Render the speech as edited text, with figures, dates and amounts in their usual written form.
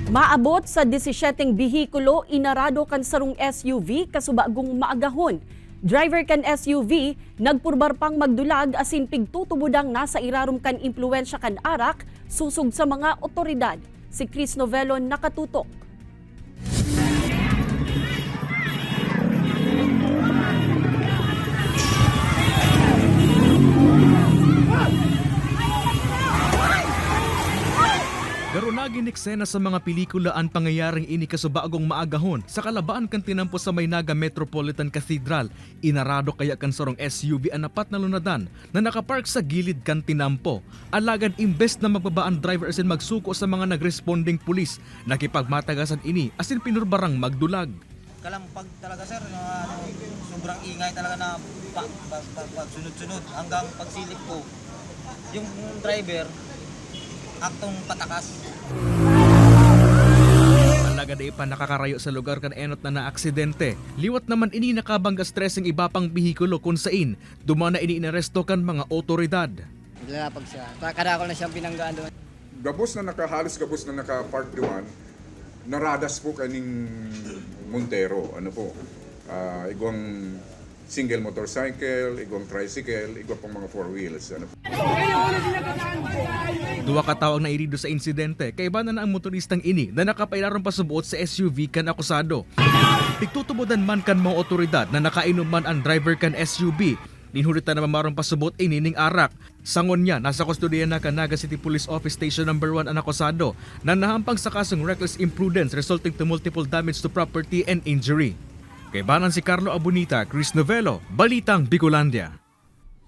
Maabot sa 17 bihikulo inarado kan sarong SUV kasubagong maagahon. Driver kan SUV nagpurbar pang magdulag asin pigtutubudang nasa irarum kan impluwensya kan arak susug sa mga otoridad. Si Chris Novello nakatutok. Garunagin eksena sa mga pelikula ang pangyayaring ini kasubagong maagahon sa kalabaan kan tinampo sa Maynaga Metropolitan Cathedral. Inarado kaya kan sarong SUV ang apat na lunadan na nakapark sa gilid kan tinampo. Alagad imbes na magbabaan driver asin magsuko sa mga nagresponding pulis, nakipagmatagasan ini asin pinurbarang magdulag. Kalampag talaga sir, sobrang ingay talaga na sunod-sunod hanggang pagsilip ko. Yung driver, aktong patakas. Alagad ay pa nakakarayo sa lugar kan enot na naaksidente. Liwat naman ini nakabangga stressing iba pang bihikulo kung sain dumana ini inaresto kan mga otoridad. Lalapag siya. Kada na siyang pinanggaan doon. Gabos na gabos na naka-park doon, naradas po kaning Montero. Ano po, igwang single motorcycle, igwang tricycle, igwang pang mga four wheels. Ano po. Duwa ka tawag na irido sa insidente kay bana na ang motoristang ini na nakapailarong pasubuot sa SUV kan akusado. Pigtutubodan man kan mga otoridad na nakainom man ang driver kan SUV. Ninhurita na mamarong pasubot ini ning arak. Sangon niya, nasa kustodiya na kan Naga City Police Office Station No. 1 ang akusado na nahampang sa kasong reckless imprudence resulting to multiple damage to property and injury. Kay banan si Carlo Abunita, Chris Novello, Balitang Bicolandia.